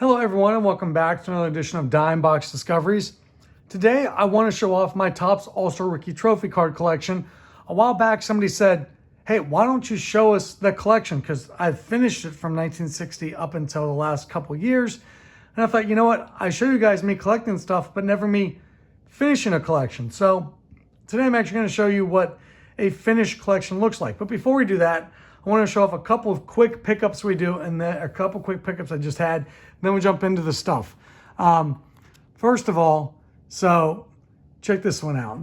Hello everyone and welcome back to another edition of Dime Box Discoveries. Today I want to show off my Topps All-Star Rookie Trophy card collection. A while back somebody said, hey, why don't you show us the collection? Because I've finished it from 1960 up until the last couple years. And I thought, you know what? I show you guys me collecting stuff, but never me finishing a collection. So today I'm actually going to show you what a finished collection looks like. But before we do that, I want to show off a couple of quick pickups we do and then a couple quick pickups I just had. Then we'll jump into the stuff. First of all, so check this one out.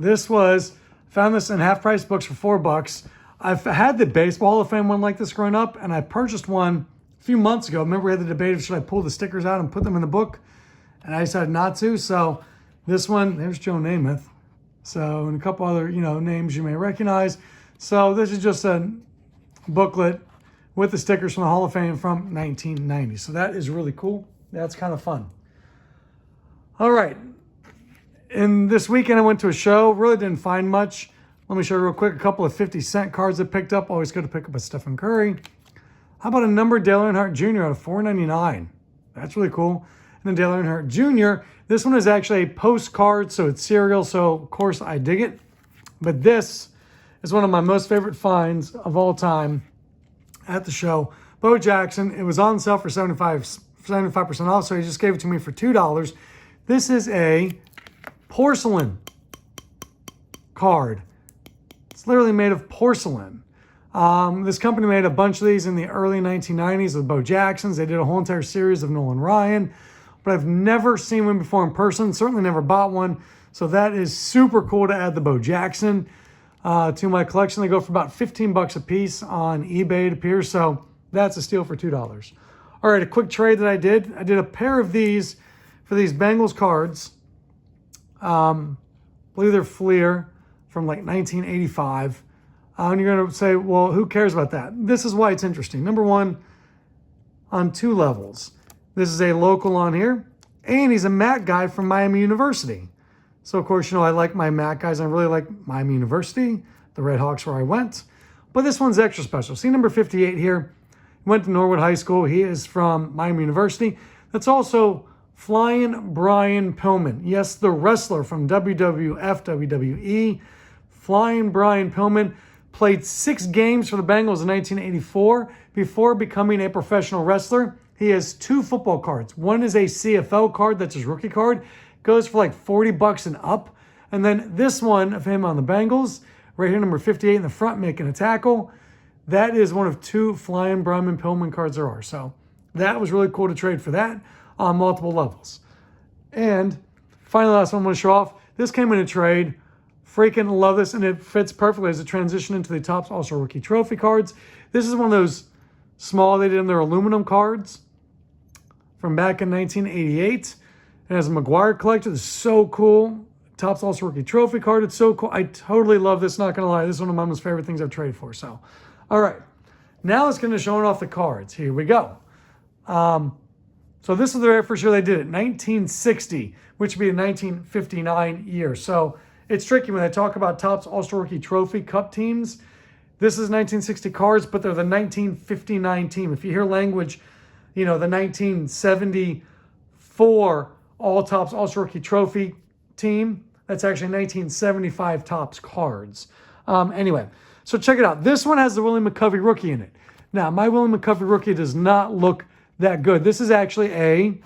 Found this in half price books for $4. I've had the Baseball Hall of Fame one like this growing up, and I purchased one a few months ago. Remember we had the debate of should I pull the stickers out and put them in the book? And I decided not to. So this one, there's Joe Namath. So, and a couple other, names you may recognize. So this is just a booklet with the stickers from the Hall of Fame from 1990. So that is really cool. That's kind of fun. All right. And this weekend I went to a show. Really didn't find much. Let me show you real quick a couple of 50-cent cards I picked up. Always good to pick up a Stephen Curry. How about a numbered Dale Earnhardt Jr. out of $4.99? That's really cool. And then Dale Earnhardt Jr. This one is actually a postcard, so it's serial. So of course I dig it. But this is one of my most favorite finds of all time at the show. Bo Jackson. It was on sale for 75% off, so he just gave it to me for $2. This is a porcelain card. It's literally made of porcelain. This company made a bunch of these in the early 1990s with Bo Jacksons. They did a whole entire series of Nolan Ryan, but I've never seen one before in person. Certainly never bought one. So that is super cool to add the Bo Jackson to my collection. They go for about $15 a piece on eBay, it appears. So that's a steal for $2. All right, a quick trade that I did. I did a pair of these for these Bengals cards. I believe they're Fleer from like 1985. And you're going to say, well, who cares about that? This is why it's interesting. Number one, on two levels. This is a local on here, and he's a MAC guy from Miami University. So, of course, I like my MAC guys. I really like Miami University, the Red Hawks where I went. But this one's extra special. See number 58 here. He went to Norwood High School. He is from Miami University. That's also Flying Brian Pillman. Yes, the wrestler from WWF, WWE. Flying Brian Pillman played 6 games for the Bengals in 1984 before becoming a professional wrestler. He has 2 football cards. One is a CFL card, that's his rookie card. Goes for like $40 and up. And then this one of him on the Bengals, right here, number 58 in the front, making a tackle. That is one of 2 Flying Brian Pillman cards there are. So that was really cool to trade for that on multiple levels. And finally, last one I'm going to show off. This came in a trade. Freaking love this, and it fits perfectly as a transition into the Topps All-Star Rookie Trophy cards. This is one of those small, they did in their aluminum cards from back in 1988. It has a McGuire collector. It's so cool. Topps All-Star Rookie Trophy card. It's so cool. I totally love this, not going to lie. This is one of my most favorite things I've traded for. So, all right. Now let's get into showing off the cards. Here we go. So this is the very first year they did it, 1960, which would be the 1959 year. So it's tricky when they talk about Topps All-Star Rookie Trophy Cup teams. This is 1960 cards, but they're the 1959 team. If you hear language, the 1974 Topps All-Star Rookie Trophy team, that's actually 1975 Topps cards. Anyway, so check it out. This one has the Willie McCovey rookie in it. Now, my Willie McCovey rookie does not look that good. This is actually a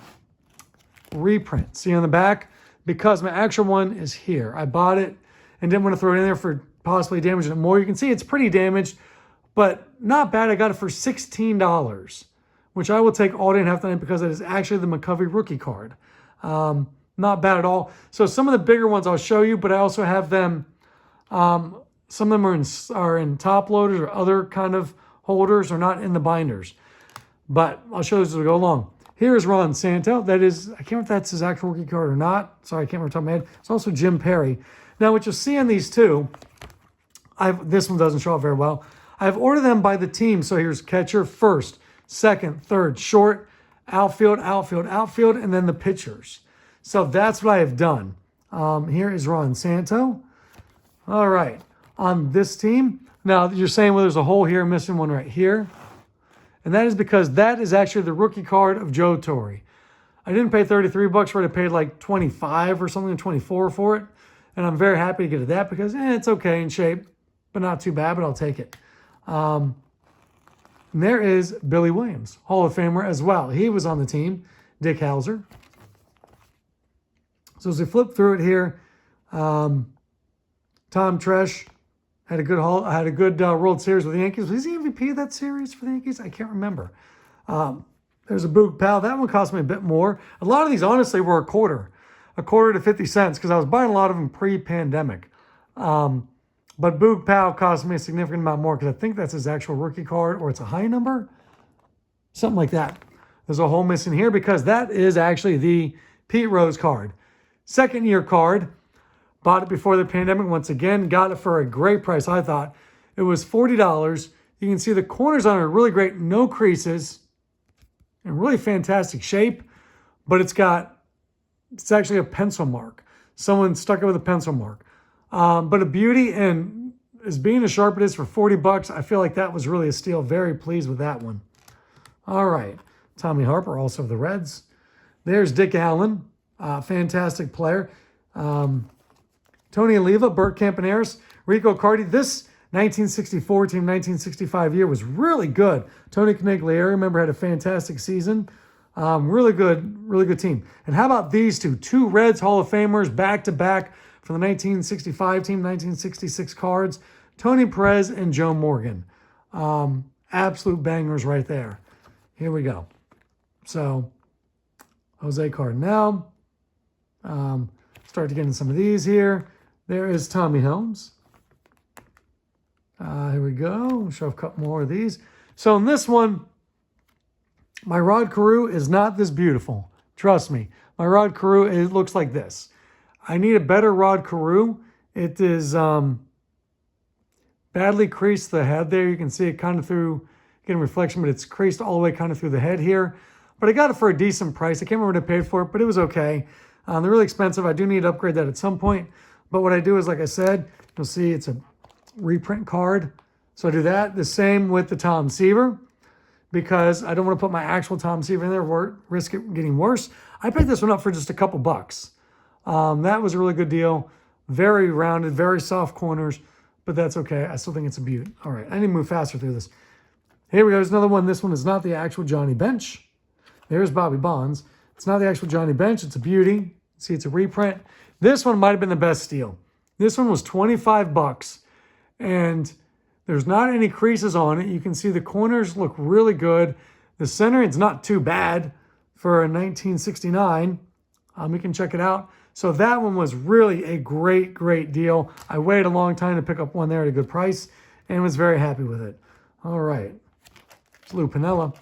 reprint. See on the back? Because my actual one is here. I bought it and didn't want to throw it in there for possibly damaging it more. You can see it's pretty damaged, but not bad. I got it for $16, which I will take all day and half the night because it is actually the McCovey rookie card. Not bad at all. So some of the bigger ones I'll show you, but I also have them, some of them are in top loaders or other kind of holders, or not in the binders. But I'll show you as we go along. Here's Ron Santo. That is, I can't remember if that's his actual rookie card or not. Sorry, I can't remember off the top of my head. It's also Jim Perry. Now, what you'll see on these two, this one doesn't show up very well. I've ordered them by the team. So here's catcher, first, second, third, short, outfield, outfield, outfield, and then the pitchers. So that's what I have done. Here is Ron Santo. All right. On this team, now you're saying, well, there's a hole here, missing one right here. And that is because that is actually the rookie card of Joe Torre. I didn't pay 33 bucks for it. I paid like 25 or something, 24 for it. And I'm very happy to get it that because it's okay in shape, but not too bad, but I'll take it. And there is Billy Williams, Hall of Famer as well. He was on the team, Dick Hauser. So as we flip through it here, Tom Tresh had a good World Series with the Yankees. Was he MVP of that series for the Yankees? I can't remember. There's a Boog Powell. That one cost me a bit more. A lot of these, honestly, were a quarter to 50 cents because I was buying a lot of them pre-pandemic. But Boog Powell cost me a significant amount more because I think that's his actual rookie card or it's a high number, something like that. There's a hole missing here because that is actually the Pete Rose card. Second year card. Bought it before the pandemic once again. Got it for a great price, I thought. It was $40. You can see the corners on it are really great. No creases. In really fantastic shape. But it's actually a pencil mark. Someone stuck it with a pencil mark. But a beauty, and as being as sharp it is for 40 bucks, I feel like that was really a steal. Very pleased with that one. All right. Tommy Harper, also of the Reds. There's Dick Allen. Fantastic player. Tony Oliva, Bert Campaneris, Rico Cardi. This 1964 team, 1965 year was really good. Tony Conigliere, remember, had a fantastic season. Really good team. And how about these two Reds Hall of Famers back-to-back from the 1965 team, 1966 cards, Tony Perez and Joe Morgan. Absolute bangers right there. Here we go. So, Jose Cardinal. Start to get in some of these here. There is Tommy Helms. Here we go. Show a couple more of these. So in this one, my Rod Carew is not this beautiful. Trust me. My Rod Carew, it looks like this. I need a better Rod Carew. It is badly creased the head there. You can see it kind of through, getting reflection, but it's creased all the way kind of through the head here. But I got it for a decent price. I can't remember what I paid for it, but it was okay. They're really expensive. I do need to upgrade that at some point. But what I do is, like I said, you'll see it's a reprint card. So I do that. The same with the Tom Seaver because I don't want to put my actual Tom Seaver in there, risk it getting worse. I picked this one up for just a couple bucks. That was a really good deal. Very rounded, very soft corners, but that's okay. I still think it's a beaut. All right, I need to move faster through this. Here we go. There's another one. This one is not the actual Johnny Bench. There's Bobby Bonds. It's not the actual Johnny Bench. It's a beauty. See, it's a reprint. This one might have been the best steal. This one was 25 bucks, and there's not any creases on it. You can see the corners look really good. The center, it's not too bad for a 1969. We can check it out. So that one was really a great deal. I waited a long time to pick up one there at a good price and was very happy with it. All right. It's Lou Piniella.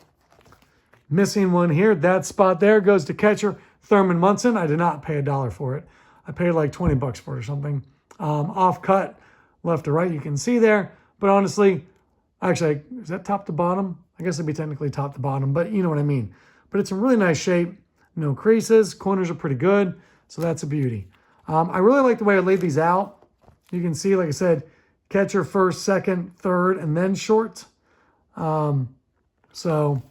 Missing one here. That spot there goes to catcher Thurman Munson. I did not pay $1 for it. I paid like 20 bucks for it or something. Off cut, left to right, you can see there. But honestly, actually, is that top to bottom? I guess it'd be technically top to bottom, but you know what I mean. But it's in really nice shape. No creases. Corners are pretty good. So that's a beauty. I really like the way I laid these out. You can see, like I said, catcher first, second, third, and then short. So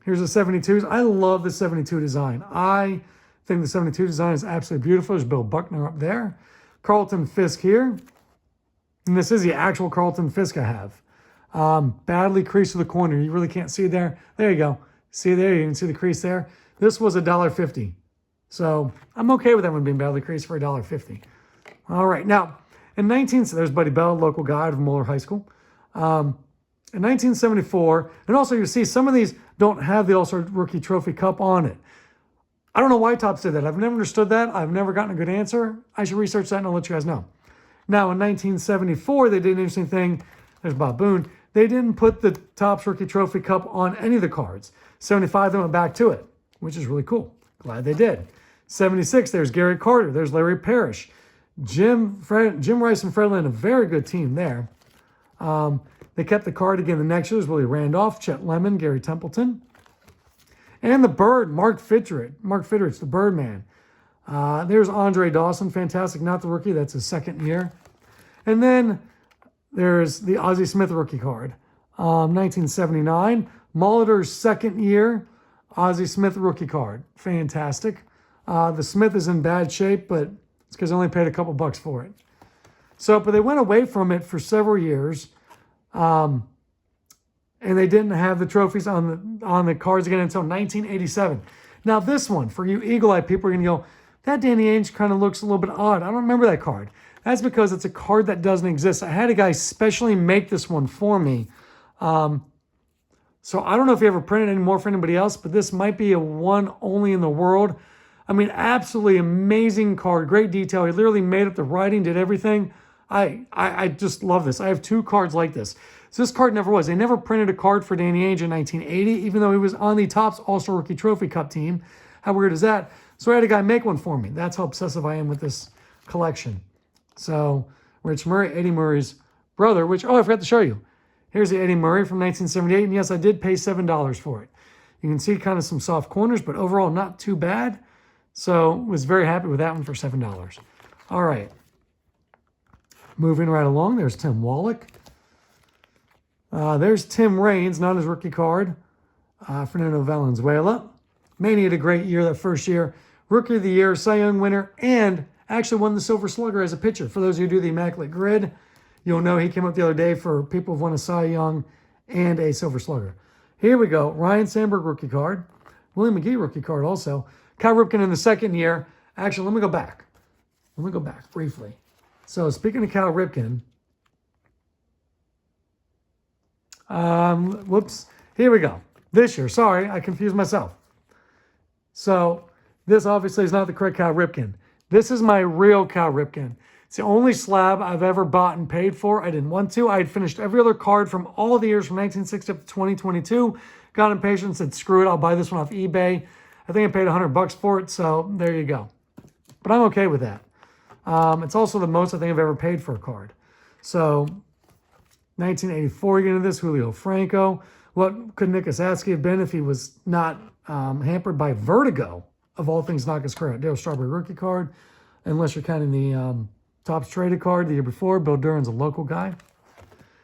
here's the 72s. I love the 72 design. I think the 72 design is absolutely beautiful. There's Bill Buckner up there. Carlton Fisk here. And this is the actual Carlton Fisk I have. Badly creased to the corner. You really can't see there. There you go. See there? You can see the crease there. This was $1.50. So I'm okay with that one being badly creased for $1.50. All right. Now, there's Buddy Bell, local guy of Moeller High School. In 1974, and also you see some of these don't have the All-Star Rookie Trophy Cup on it. I don't know why Topps did that. I've never understood that. I've never gotten a good answer. I should research that and I'll let you guys know. Now, in 1974, they did an interesting thing. There's Bob Boone. They didn't put the Topps Rookie Trophy Cup on any of the cards. 75, they went back to it, which is really cool. Glad they did. 76, there's Gary Carter. There's Larry Parrish. Jim Rice and Fred Lynn, a very good team there. They kept the card again the next year. There's Willie Randolph, Chet Lemon, Gary Templeton. And the Bird, Mark Fitterich, the Birdman. There's Andre Dawson, fantastic, not the rookie. That's his second year. And then there's the Ozzie Smith rookie card. 1979, Molitor's second year. Ozzie Smith rookie card. Fantastic. The Smith is in bad shape, but it's because I only paid a couple bucks for it. So, but they went away from it for several years. And they didn't have the trophies on the cards again until 1987. Now this one, for you Eagle Eye people, are going to go, that Danny Ainge kind of looks a little bit odd. I don't remember that card. That's because it's a card that doesn't exist. I had a guy specially make this one for me. So I don't know if he ever printed any more for anybody else, but this might be a one only in the world. I mean, absolutely amazing card. Great detail. He literally made up the writing, did everything. I just love this. I have two cards like this. So this card never was. They never printed a card for Danny Ainge in 1980, even though he was on the Topps All-Star Rookie Trophy Cup team. How weird is that? So I had a guy make one for me. That's how obsessive I am with this collection. So Rich Murray, Eddie Murray's brother, which, oh, I forgot to show you. Here's the Eddie Murray from 1978. And yes, I did pay $7 for it. You can see kind of some soft corners, but overall not too bad. So was very happy with that one for $7. All right. Moving right along, there's Tim Wallach. There's Tim Raines, not his rookie card. Fernando Valenzuela. Manny had a great year that first year. Rookie of the Year, Cy Young winner, and actually won the Silver Slugger as a pitcher. For those of you who do the Immaculate Grid, you'll know he came up the other day for people who've won a Cy Young and a Silver Slugger. Here we go. Ryan Sandberg rookie card. Willie McGee rookie card also. Cal Ripken in the second year. Actually, let me go back. Let me go back briefly. So speaking of Cal Ripken, whoops, here we go. This year, sorry, I confused myself. So this obviously is not the correct Cal Ripken. This is my real Cal Ripken. It's the only slab I've ever bought and paid for. I didn't want to. I had finished every other card from all the years from 1960 up to 2022. Got impatient and said, screw it, I'll buy this one off eBay. I think I paid $100 for it, so there you go. But I'm okay with that. It's also the most I think I've ever paid for a card. So 1984, you get into this, Julio Franco. What could Nick Osatsky have been if he was not hampered by vertigo, of all things, knock his career out? Dale Strawberry rookie card, unless you're counting the Topps traded card the year before. Bill Duran's a local guy.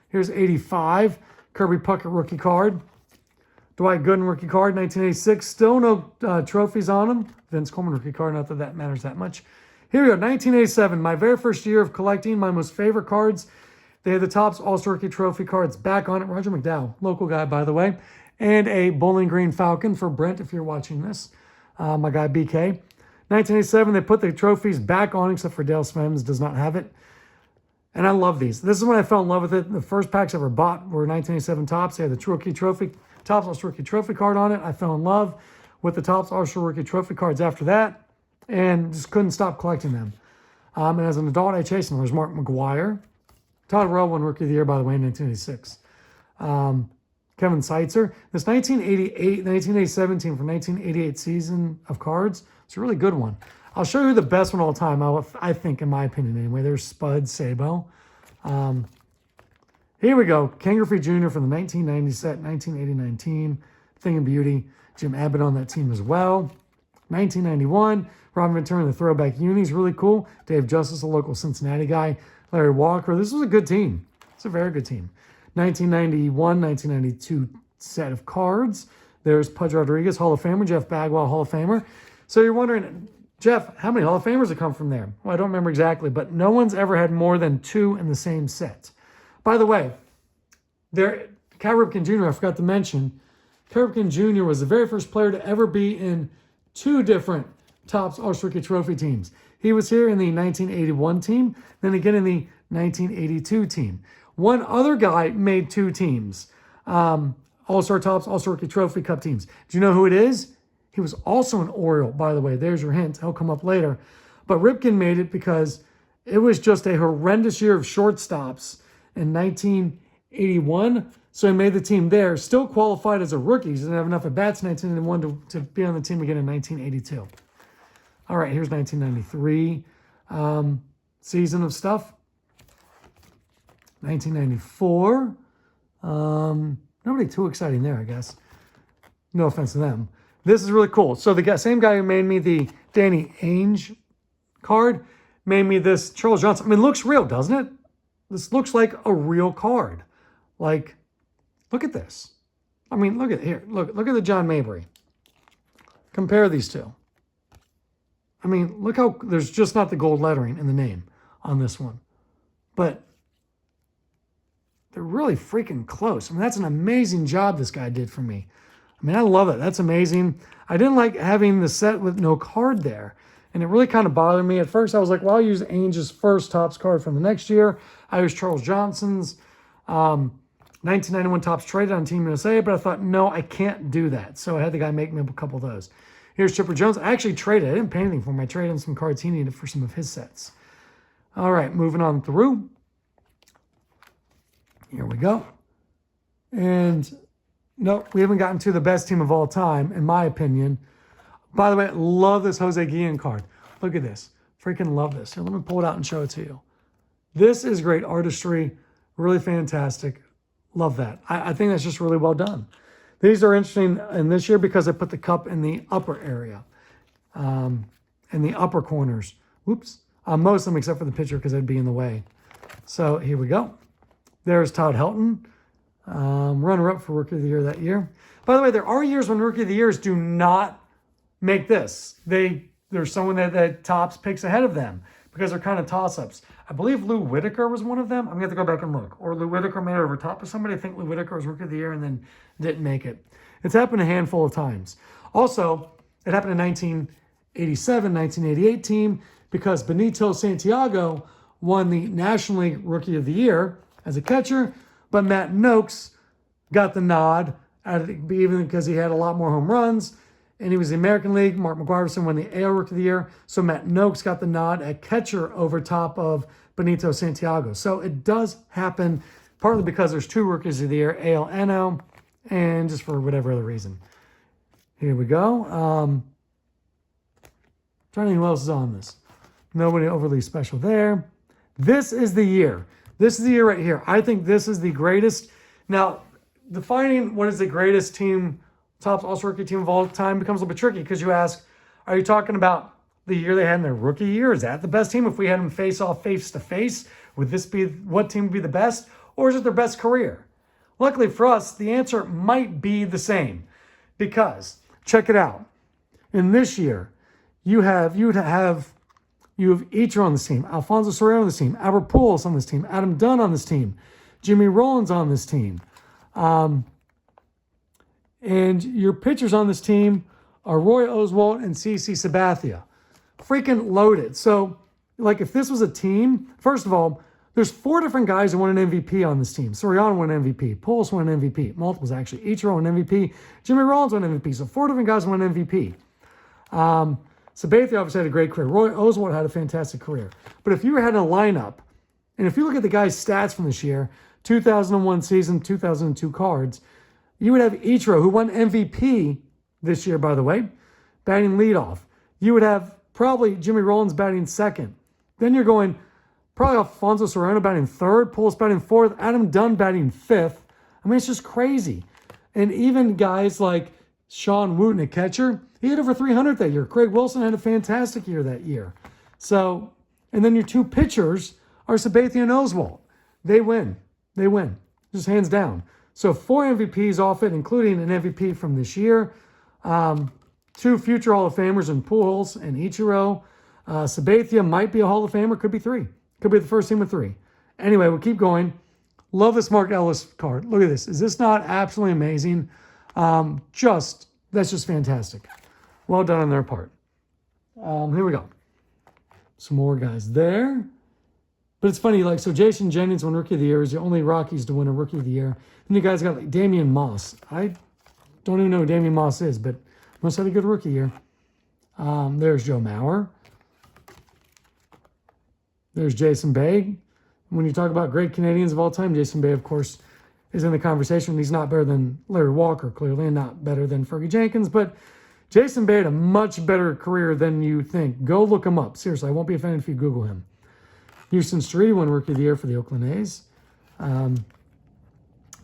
Here's 85, Kirby Puckett rookie card. Dwight Gooden rookie card, 1986. Still no trophies on him. Vince Coleman rookie card, not that that matters that much. Here we go, 1987, my very first year of collecting my most favorite cards. They had the Topps All-Star Rookie Trophy cards back on it. Roger McDowell, local guy, by the way. And a Bowling Green Falcon for Brent, if you're watching this. My guy, BK. 1987, they put the trophies back on, except for Dale Smims does not have it. And I love these. This is when I fell in love with it. The first packs I ever bought were 1987 Topps. They had the Rookie Trophy, Topps All-Star Rookie Trophy card on it. I fell in love with the Topps All-Star Rookie Trophy cards after that, and just couldn't stop collecting them. And as an adult, I chased them. There's Mark McGwire. Todd Rowe won Rookie of the Year, by the way, in 1986. Kevin Seitzer. This 1987 team from 1988 season of cards, it's a really good one. I'll show you the best one of all time, I think, in my opinion anyway. There's Spud Sabo. Here we go. Ken Griffey Jr. from the 1990 set, 1989 team. Thing of Beauty. Jim Abbott on that team as well. 1991, Robin Ventura in the throwback unis, really cool. Dave Justice, a local Cincinnati guy. Larry Walker. This was a good team. It's a very good team. 1991, 1992 set of cards. There's Pudge Rodriguez, Hall of Famer. Jeff Bagwell, Hall of Famer. So you're wondering, Jeff, how many Hall of Famers have come from there? Well, I don't remember exactly, but no one's ever had more than two in the same set. By the way, Cal Ripken Jr., I forgot to mention, Cal Ripken Jr. was the very first player to ever be in two different Topps All-Star Rookie Trophy teams. He was here in the 1981 team, then again in the 1982 team. One other guy made two teams, All-Star Topps, All-Star Rookie Trophy Cup teams. Do you know who it is? He was also an Oriole, by the way. There's your hint. He'll come up later. But Ripken made it because it was just a horrendous year of shortstops in 1981. So he made the team there. Still qualified as a rookie. He didn't have enough at-bats in 1981 to be on the team again in 1982. All right, here's 1993 season of stuff. 1994. Nobody too exciting there, I guess. No offense to them. This is really cool. So the same guy who made me the Danny Ainge card made me this Charles Johnson. I mean, it looks real, doesn't it? This looks like a real card. Like, look at this. I mean, look at here. Look at the John Mabry. Compare these two. I mean, look how there's just not the gold lettering in the name on this one. But they're really freaking close. I mean, that's an amazing job this guy did for me. I mean, I love it. That's amazing. I didn't like having the set with no card there. And it really kind of bothered me. At first, I was like, well, I'll use Ainge's first Topps card from the next year. I used Charles Johnson's 1991 Topps traded on Team USA, but I thought, no, I can't do that. So I had the guy make me up a couple of those. Here's Chipper Jones. I actually traded. I didn't pay anything for him. I traded him some cards he needed for some of his sets. All right, moving on through. Here we go. And no, we haven't gotten to the best team of all time, in my opinion. By the way, love this Jose Guillen card. Look at this. Freaking love this. Here, let me pull it out and show it to you. This is great artistry. Really fantastic. Love that. I think that's just really well done. These are interesting in this year because I put the cup in the upper area, in the upper corners. Whoops. Most of them except for the pitcher because I'd be in the way. So here we go. There's Todd Helton, runner-up for Rookie of the Year that year. By the way, there are years when Rookie of the Years do not make this. There's someone that Topps picks ahead of them because they're kind of toss-ups. I believe Lou Whitaker was one of them. I'm going to have to go back and look. Or Lou Whitaker made it over top of somebody. I think Lou Whitaker was Rookie of the Year and then didn't make it. It's happened a handful of times. Also, it happened in 1987, 1988 team because Benito Santiago won the National League Rookie of the Year as a catcher, but Matt Noakes got the nod, even because he had a lot more home runs, and he was the American League. Mark McGuireson won the AL Rookie of the Year, so Matt Noakes got the nod at catcher over top of Benito Santiago. So it does happen, partly because there's two Rookies of the Year, AL and NL, and just for whatever other reason. Here we go. Trying to think who else is on this. Nobody overly special there. This is the year. This is the year right here. I think this is the greatest. Now, defining what is the greatest team, Topps All-Star Rookie team of all time becomes a little bit tricky because you ask, are you talking about the year they had in their rookie year? Is that the best team? If we had them face off face to face, would this be, what team would be the best? Or is it their best career? Luckily for us, the answer might be the same because, check it out. In this year, you have Ichiro on this team, Alfonso Serrano on this team, Albert Pujols on this team, Adam Dunn on this team, Jimmy Rollins on this team. And your pitchers on this team are Roy Oswalt and CC Sabathia. Freaking loaded. So, like, if this was a team, first of all, there's 4 different guys who won an MVP on this team. Soriano won an MVP. Pujols won an MVP. Multiples, actually. Ichiro won an MVP. Jimmy Rollins won an MVP. So 4 different guys won an MVP. Sabathia obviously had a great career. Roy Oswalt had a fantastic career. But if you had a lineup, and if you look at the guy's stats from this year, 2001 season, 2002 cards, you would have Ichiro, who won MVP this year, by the way, batting leadoff. You would have probably Jimmy Rollins batting second. Then you're going probably Alfonso Serrano batting third, Pujols batting fourth, Adam Dunn batting fifth. I mean, it's just crazy. And even guys like Sean Wooten, a catcher, he had over 300 that year. Craig Wilson had a fantastic year that year. So, and then your 2 pitchers are Sabathia and Oswalt. They win. They win. Just hands down. So 4 MVPs off it, including an MVP from this year. 2 future Hall of Famers in Pujols and Ichiro. Sabathia might be a Hall of Famer. Could be 3. Could be the first team with 3. Anyway, we'll keep going. Love this Mark Ellis card. Look at this. Is this not absolutely amazing? That's just fantastic. Well done on their part. Here we go. Some more guys there. But it's funny, like, so Jason Jennings won Rookie of the Year. Is the only Rockies to win a Rookie of the Year. And you guys got like Damian Moss. I don't even know who Damian Moss is, but must have a good rookie year. There's Joe Mauer. There's Jason Bay. When you talk about great Canadians of all time, Jason Bay, of course, is in the conversation. He's not better than Larry Walker, clearly, and not better than Fergie Jenkins, but Jason Bay had a much better career than you think. Go look him up. Seriously, I won't be offended if you Google him. Houston Street won Rookie of the Year for the Oakland A's. And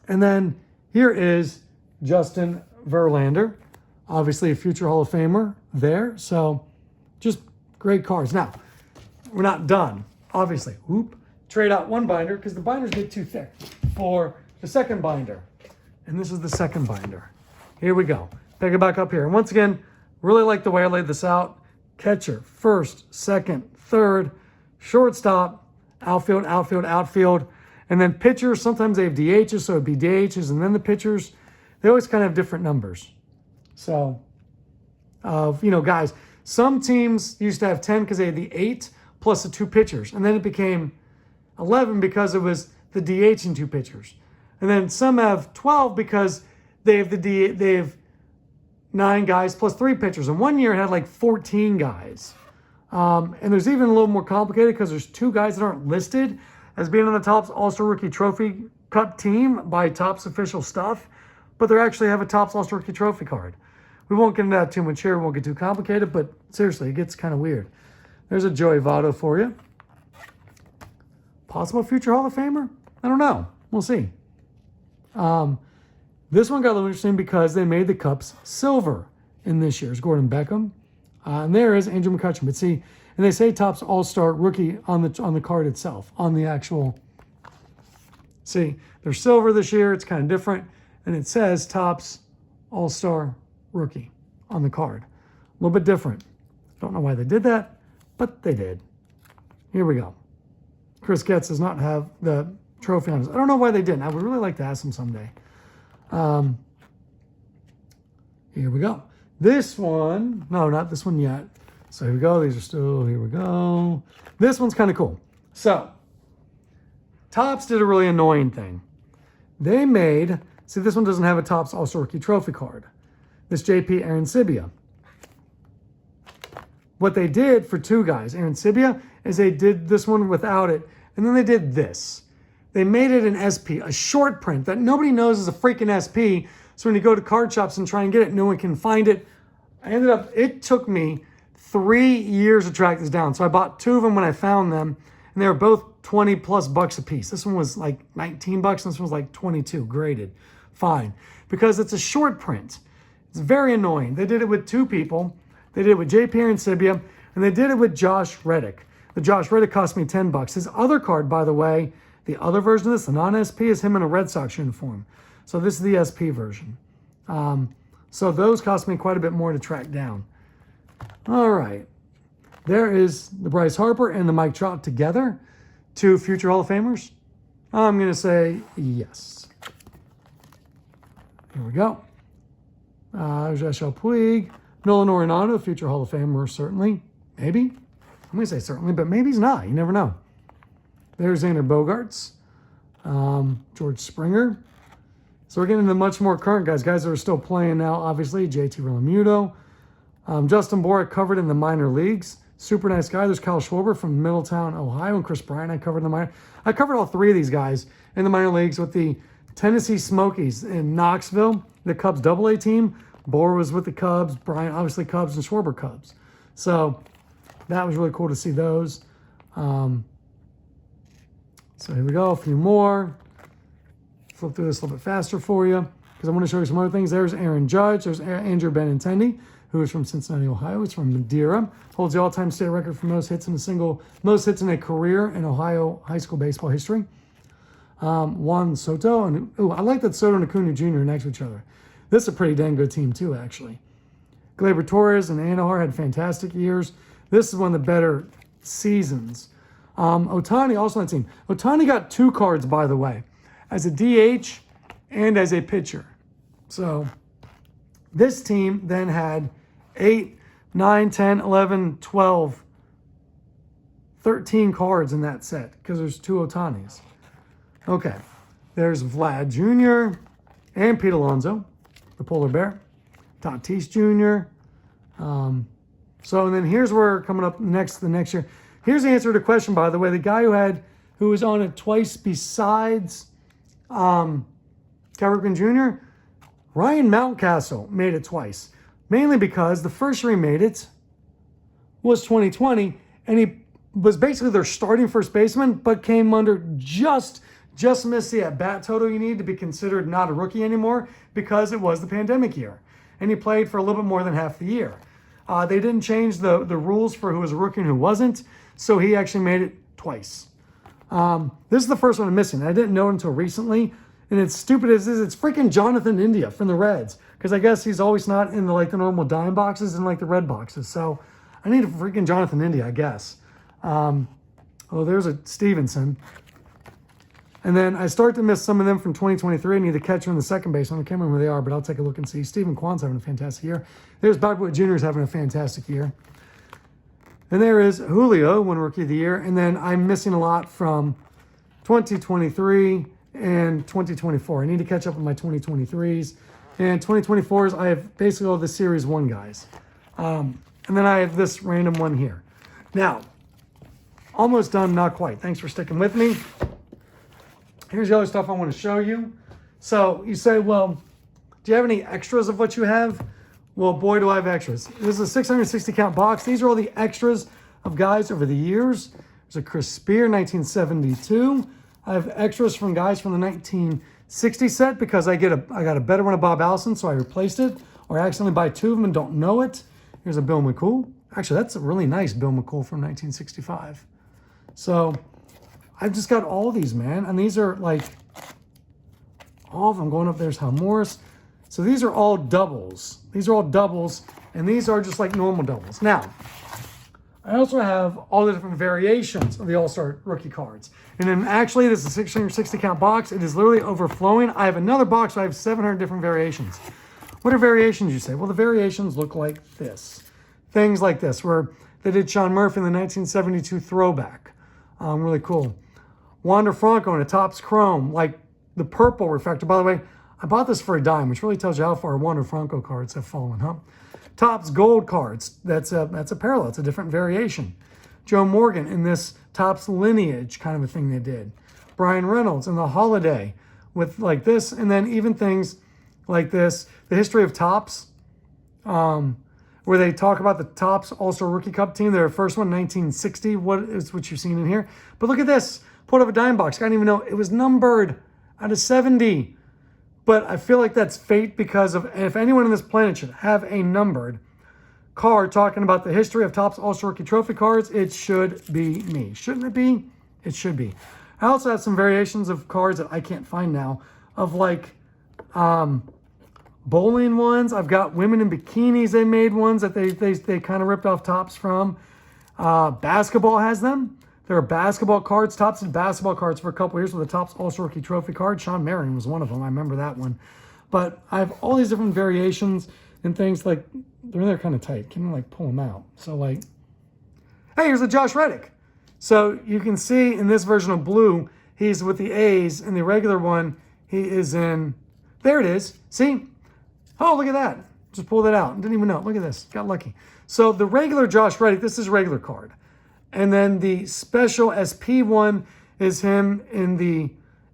then here is Justin Verlander, obviously a future Hall of Famer there. So just great cards. Now, we're not done, obviously. Whoop. Trade out 1 binder because the binders get too thick for the second binder. And this is the second binder. Here we go. Pick it back up here. And once again, Really like the way I laid this out. Catcher, first, second, third, shortstop, outfield, outfield, outfield. And then pitchers, sometimes they have DHs, so it'd be DHs. And then the pitchers, they always kind of have different numbers. So, guys, some teams used to have 10 because they had the 8 plus the 2 pitchers. And then it became 11 because it was the DH and 2 pitchers. And then some have 12 because they have 9 guys plus 3 pitchers. And one year it had like 14 guys. And there's even a little more complicated because there's 2 guys that aren't listed as being on the Topps All-Star Rookie Trophy Cup team by Topps official stuff, but they actually have a Topps All-Star Rookie Trophy card. We won't get into that too much here. We won't get too complicated, but seriously, it gets kind of weird. There's a Joey Votto for you. Possible future Hall of Famer? I don't know. We'll see. This one got a little interesting because they made the cups silver in this year's Gordon Beckham. And there is Andrew McCutchen. But see, and they say Topps All-Star Rookie on the card itself, on the actual. See, they're silver this year. It's kind of different. And it says Topps All-Star Rookie on the card. A little bit different. Don't know why they did that, but they did. Here we go. Chris Getz does not have the trophy on his. I don't know why they didn't. I would really like to ask him someday. Here we go. This one, no, not this one yet. So here we go. These are still, here we go. This one's kind of cool. So, Topps did a really annoying thing. They made, see, this one doesn't have a Topps All-Star Rookie Trophy card. This JP Arancibia. What they did for 2 guys, Arancibia, is they did this one without it, and then they did this. They made it an SP, a short print that nobody knows is a freaking SP, so when you go to card shops and try and get it, no one can find it. It took me 3 years to track this down. So I bought 2 of them when I found them, and they were both 20 plus bucks a piece. This one was like 19 bucks, and this one was like 22, graded. Fine. Because it's a short print. It's very annoying. They did it with 2 people. They did it with JP Arancibia, and they did it with Josh Reddick. The Josh Reddick cost me 10 bucks. His other card, by the way, the other version of this, the non-SP, is him in a Red Sox uniform. So this is the SP version. So those cost me quite a bit more to track down. All right. There is the Bryce Harper and the Mike Trout together. 2 future Hall of Famers. I'm going to say yes. Here we go. Joshua Puig. Nolan Arenado, future Hall of Famer, certainly. Maybe. I'm going to say certainly, but maybe he's not. You never know. There's Xander Bogaerts. George Springer. So we're getting into much more current guys. Guys that are still playing now, obviously. JT Realmuto. Justin Bourque covered in the minor leagues. Super nice guy. There's Kyle Schwarber from Middletown, Ohio. And Chris Bryant, I covered in the minor. I covered all 3 of these guys in the minor leagues with the Tennessee Smokies in Knoxville, the Cubs AA team. Bohr was with the Cubs. Bryant, obviously, Cubs, and Schwarber Cubs. So that was really cool to see those. So here we go. A few more. Flip through this a little bit faster for you because I want to show you some other things. There's Aaron Judge. There's Andrew Benintendi, who is from Cincinnati, Ohio. He's from Madeira. Holds the all-time state record for most hits in a career in Ohio high school baseball history. Juan Soto. And I like that Soto and Acuna Jr. are next to each other. This is a pretty dang good team too, actually. Gleyber Torres and Andujar had fantastic years. This is one of the better seasons. Ohtani also on the team. Ohtani got 2 cards, by the way, as a DH and as a pitcher. So this team then had 8, 9, 10, 11, 12, 13 cards in that set because there's 2 Ohtanis. Okay, there's Vlad Jr. and Pete Alonso, the polar bear. Tatis Jr. So and then here's where coming up the next year. Here's the answer to the question, by the way. The guy who was on it twice besides Cal Ripken Jr., Ryan Mountcastle made it twice. Mainly because the first year he made it was 2020, and he was basically their starting first baseman, but came under just missed the at-bat total you need to be considered not a rookie anymore because it was the pandemic year. And he played for a little bit more than half the year. They didn't change the rules for who was a rookie and who wasn't, so he actually made it twice. This is the first one I'm missing. I didn't know it until recently, and it's stupid as this. It's freaking Jonathan India from the Reds. because I guess he's always not in the normal dime boxes and like the red boxes. So I need a freaking Jonathan India, I guess. Oh, there's a Stevenson. And then I start to miss some of them from 2023. I need to catch them in the second base. I can't remember where they are, but I'll take a look and see. Stephen Kwan's having a fantastic year. There's Bobby Witt Jr. is having a fantastic year. And there is Julio, one Rookie of the Year. And then I'm missing a lot from 2023 and 2024. I need to catch up with my 2023s. And 2024s, I have basically all the Series 1 guys. And then I have this random one here. Now, almost done, not quite. Thanks for sticking with me. Here's the other stuff I want to show you. So you say, well, do you have any extras of what you have? Well, boy, do I have extras. This is a 660 count box. These are all the extras of guys over the years. There's a Chris Spear, 1972. I have extras from guys from the 1960 set because I got a better one of Bob Allison, so I replaced it. Or I accidentally buy two of them and don't know it. Here's a Bill McCool. Actually, that's a really nice Bill McCool from 1965. So I've just got all these, man. And these are like, all of them going up. There's Hal Morris. So these are all doubles. These are all doubles. And these are just like normal doubles. Now, I also have all the different variations of the All-Star rookie cards. And then actually, this is a 660 count box. It is literally overflowing. I have another box. So I have 700 different variations. What are variations, you say? Well, the variations look like this. Things like this, where they did Sean Murphy in the 1972 throwback. Really cool. Wander Franco in a Topps Chrome, like the purple reflector. By the way, I bought this for a dime, which really tells you how far Wander Franco cards have fallen, huh? Topps Gold cards, that's a parallel. It's a different variation. Joe Morgan in this Topps Lineage kind of a thing they did. Brian Reynolds in the Holiday with like this, and then even things like this. The history of Topps, where they talk about the Topps All-Star Rookie Cup team. Their first one, 1960, what you've seen in here. But look at this. Pulled up a dime box. I didn't even know it was numbered out of 70. But I feel like that's fate because of, if anyone on this planet should have a numbered card talking about the history of Topps All-Star Rookie Trophy cards, it should be me. Shouldn't it be? It should be. I also have some variations of cards that I can't find now of like bowling ones. I've got women in bikinis. They made ones that they kind of ripped off Topps from. Basketball has them. There are basketball cards. Topps did basketball cards for a couple years with the Topps All-Star Rookie Trophy card. Sean Marion was one of them. I remember that one. But I have all these different variations and things like, they're kind of tight. Can't even like pull them out. So like, hey, here's a Josh Reddick. So you can see in this version of blue, he's with the A's. In the regular one, he is in, there it is. See? Oh, look at that. Just pulled it out. Didn't even know. Look at this. Got lucky. So the regular Josh Reddick, this is a regular card. And then the special SP one is him in the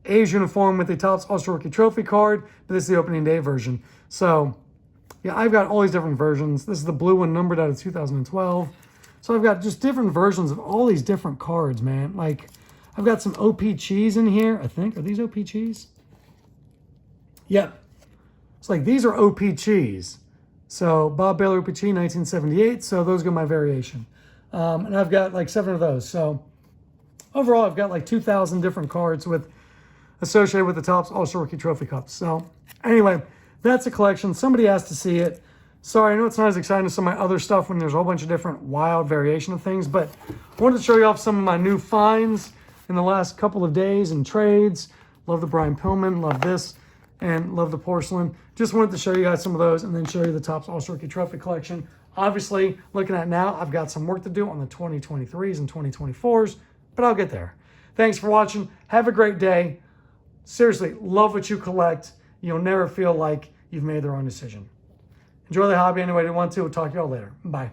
A's uniform with the Topps All-Star Rookie Trophy card. But this is the opening day version. So, yeah, I've got all these different versions. This is the blue one numbered out of 2012. So I've got just different versions of all these different cards, man. Like, I've got some OP Cheese in here, I think. Are these OP Cheese? Yep. It's like these are OP Cheese. So Bob Baylor OP Cheese, 1978. So those go my variation. And I've got like 7 of those. So overall, I've got like 2,000 different cards associated with the Topps All-Star Rookie Trophy Cups. So anyway, that's a collection. Somebody asked to see it. Sorry, I know it's not as exciting as some of my other stuff when there's a whole bunch of different wild variation of things, but I wanted to show you off some of my new finds in the last couple of days and trades. Love the Brian Pillman, love this, and love the porcelain. Just wanted to show you guys some of those and then show you the Topps All-Star Rookie Trophy collection. Obviously, looking at now, I've got some work to do on the 2023s and 2024s, but I'll get there. Thanks for watching. Have a great day. Seriously, love what you collect. You'll never feel like you've made the wrong decision. Enjoy the hobby any way you want to. We'll talk to you all later. Bye.